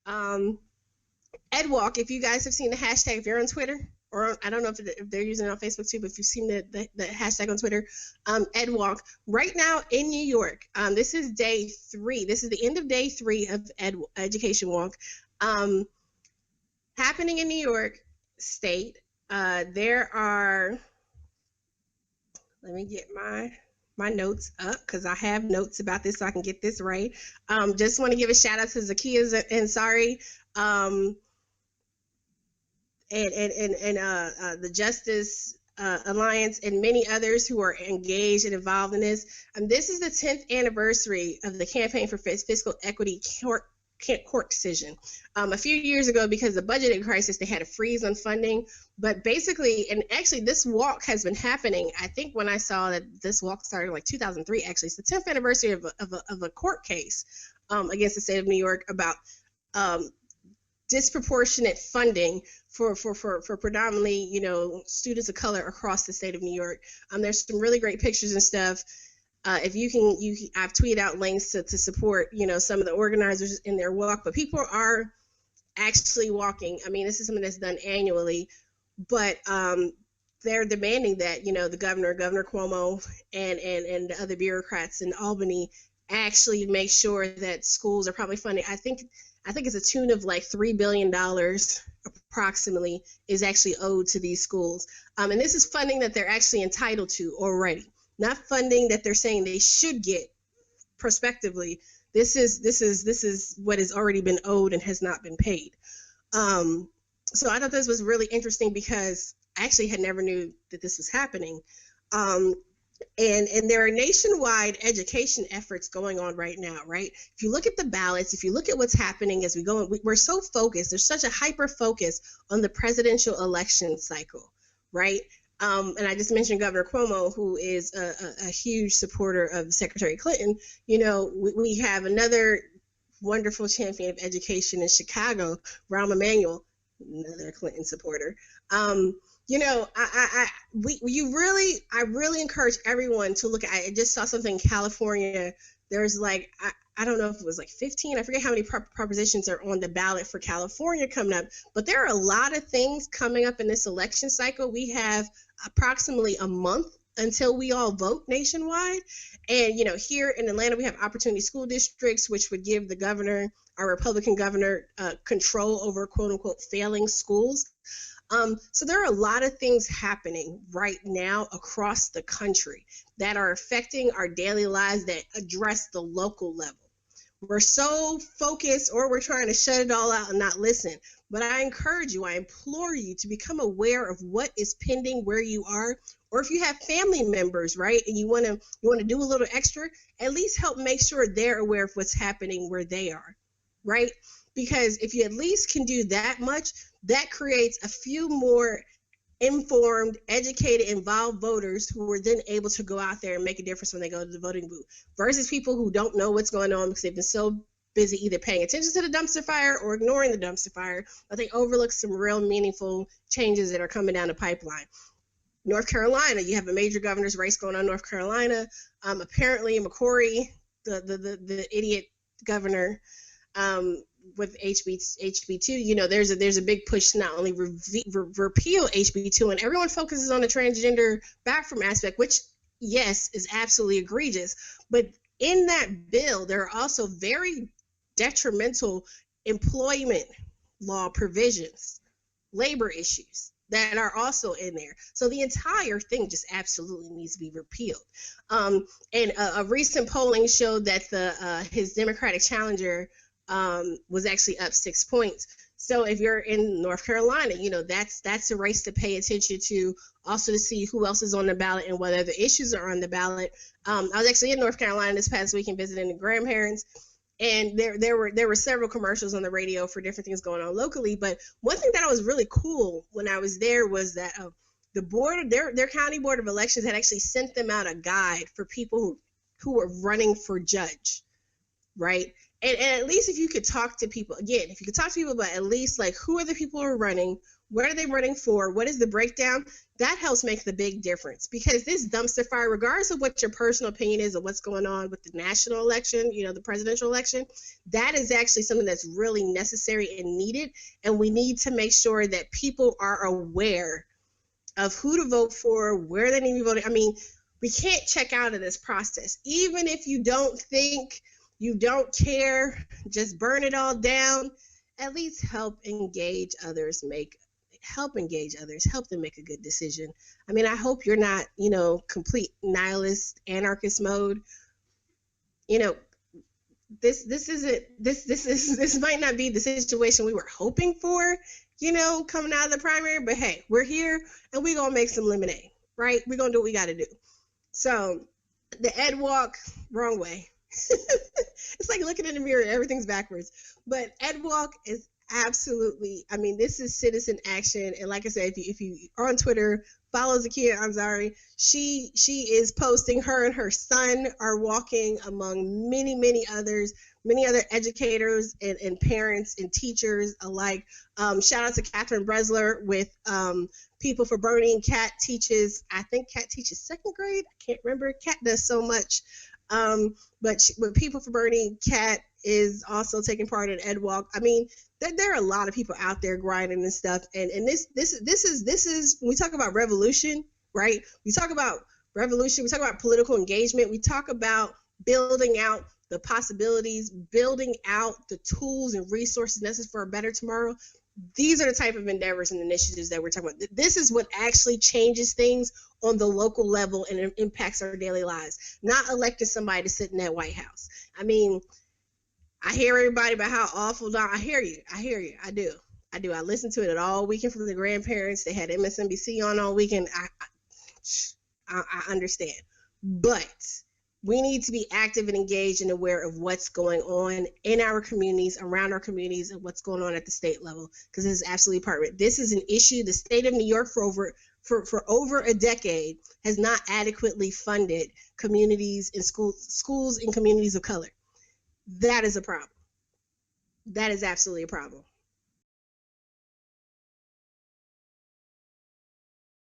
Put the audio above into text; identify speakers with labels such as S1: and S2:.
S1: EdWalk, if you guys have seen the hashtag, if you're on Twitter, or I don't know if they're using it on Facebook too, but if you've seen the hashtag on Twitter, EdWalk, right now in New York, this is day 3. This is the end of day 3 of Education Walk. Happening in New York State, there are, let me get my notes up because I have notes about this so I can get this right. Just want to give a shout out to Zakiya Ansari, and the Justice Alliance and many others who are engaged and involved in this. This is the 10th anniversary of the Campaign for Fiscal Equity court decision. A few years ago, because of the budgeting crisis, they had a freeze on funding. But basically, and actually this walk has been happening, I think when I saw that this walk started in like 2003, actually. It's the 10th anniversary of a court case against the state of New York about disproportionate funding for predominantly, students of color across the state of New York. There's some really great pictures and stuff. If you can, I've tweeted out links to support, some of the organizers in their walk, but people are actually walking. I mean, this is something that's done annually, but they're demanding that, the Governor Cuomo and the other bureaucrats in Albany actually make sure that schools are probably funding. I think it's a tune of like $3 billion approximately is actually owed to these schools. And this is funding that they're actually entitled to already, not funding that they're saying they should get prospectively. This is what has already been owed and has not been paid. So I thought this was really interesting because I actually had never knew that this was happening. And there are nationwide education efforts going on right now, right? If you look at the ballots, if you look at what's happening as we go, we're so focused. There's such a hyper focus on the presidential election cycle, right? And I just mentioned Governor Cuomo, who is a huge supporter of Secretary Clinton. We have another wonderful champion of education in Chicago, Rahm Emanuel, another Clinton supporter. I really encourage everyone to look at. I just saw something in California. There's like, I don't know if it was like 15. I forget how many propositions are on the ballot for California coming up. But there are a lot of things coming up in this election cycle. We have approximately a month until we all vote nationwide. And, here in Atlanta, we have opportunity school districts, which would give the governor, our Republican governor, control over quote unquote failing schools. So there are a lot of things happening right now across the country that are affecting our daily lives that address the local level. We're so focused, or we're trying to shut it all out and not listen. But I encourage you, I implore you to become aware of what is pending where you are, or if you have family members, right, and you want to do a little extra, at least help make sure they're aware of what's happening where they are, right? Because if you at least can do that much, that creates a few more informed, educated, involved voters who are then able to go out there and make a difference when they go to the voting booth versus people who don't know what's going on because they've been so busy either paying attention to the dumpster fire or ignoring the dumpster fire, but they overlook some real meaningful changes that are coming down the pipeline. North Carolina, you have a major governor's race going on in North Carolina. Apparently McCrory, the idiot governor, with HB2, there's a big push to not only repeal HB2, and everyone focuses on the transgender bathroom aspect, which, yes, is absolutely egregious. But in that bill, there are also very detrimental employment law provisions, labor issues that are also in there. So the entire thing just absolutely needs to be repealed. And a recent polling showed that his Democratic challenger was actually up 6 points. So if you're in North Carolina, that's a race to pay attention to, also to see who else is on the ballot and whether the issues are on the ballot. I was actually in North Carolina this past weekend visiting the grandparents, and there were several commercials on the radio for different things going on locally. But one thing that was really cool when I was there was that the board, their county board of elections, had actually sent them out a guide for people who were running for judge, right? And at least if you could talk to people, again, if you could talk to people about at least like who are the people who are running, what are they running for, what is the breakdown, that helps make the big difference. Because this dumpster fire, regardless of what your personal opinion is of what's going on with the national election, you know, the presidential election, that is actually something that's really necessary and needed. And we need to make sure that people are aware of who to vote for, where they need to be voting. I mean, we can't check out of this process. Even if you don't think, you don't care, just burn it all down, at least help engage others, help them make a good decision. I mean, I hope you're not, you know, complete nihilist, anarchist mode. You know, this might not be the situation we were hoping for, you know, coming out of the primary, but hey, we're here and we're gonna make some lemonade, right? We're gonna do what we gotta do. So the Ed walk, wrong way. It's like looking in the mirror, everything's backwards. But Ed walk is absolutely, I mean, this is citizen action. And like I said, if you are on Twitter, follow Zakia Ansari. She is posting, her and her son are walking among many other educators and parents and teachers alike. Shout out to Catherine Bresler with People for Bernie. Kat teaches second grade. I can't remember. Kat does so much. But with People for Bernie, Kat is also taking part in Ed Walk. I mean, there are a lot of people out there grinding and stuff. And this is when we talk about revolution, right? We talk about revolution. We talk about political engagement. We talk about building out the possibilities, building out the tools and resources necessary for a better tomorrow. These are the type of endeavors and initiatives that we're talking about. This is what actually changes things on the local level and it impacts our daily lives, not electing somebody to sit in that White House. I mean, I hear everybody about how awful. I hear you. I do. I listen to it all weekend from the grandparents. They had MSNBC on all weekend. I understand. But we need to be active and engaged and aware of what's going on in our communities, around our communities, and what's going on at the state level, because this is absolutely part of it. This is an issue. The state of New York for over a decade has not adequately funded communities and schools in communities of color. That is a problem. That is absolutely a problem.